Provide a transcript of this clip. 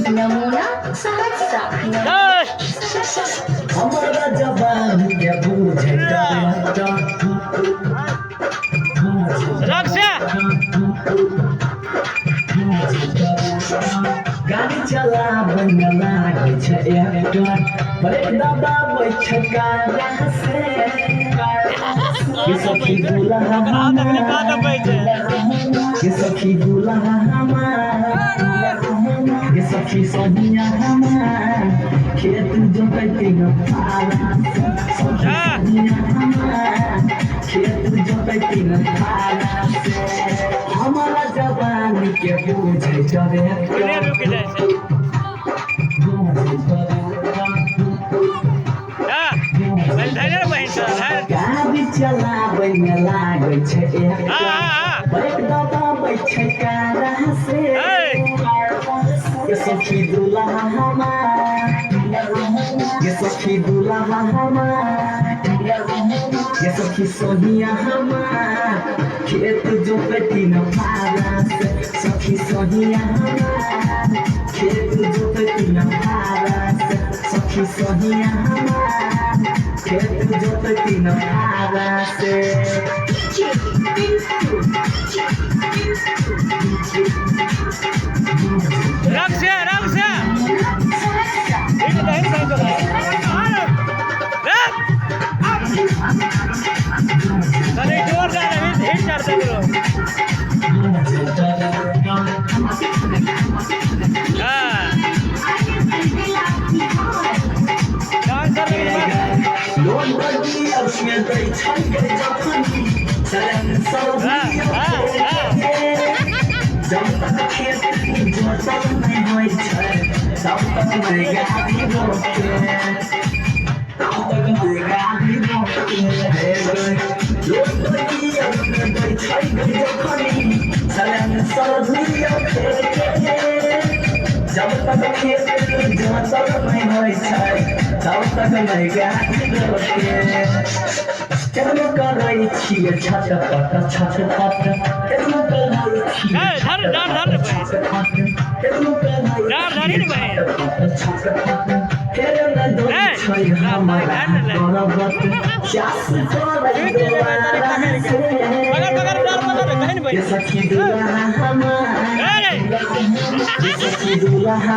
नमूना सहरसा हमारा जवान के बूझे गाड़ी चलाबे में लागे छै एकटा ब्रेक दबाबै छै कारा से ये सखी दुल्हा ये सखी दुल्हा ये सखी सोनिया खेत जोतैती न फारा खेत जोतैती न फारा हमारा जवानी के बूझे डरे गाड़ी चलाबे में लागे छै ब्रेक दबाबै छै कारा से ये सखी दुल्हा ये सखी दुल्हा ये सखी सोनिया खेत जोतैती न फारा से सखी सोनिया खेत जोतैती न फारा से सखी सोनिया खेत जोतैती न फारा से जब तक खेत जोतल नहीं होइ छै तब तक गाड़ी रोके तब तक गाड़ी रोके लोग की अपने दै छै जखनी चलन सरधिया जब तक खेत जोतल नहीं होइ छै तब तक गाड़ी रोके केतना करै छियै छटपट छटपट केतना करै छियै सखी दुल्हा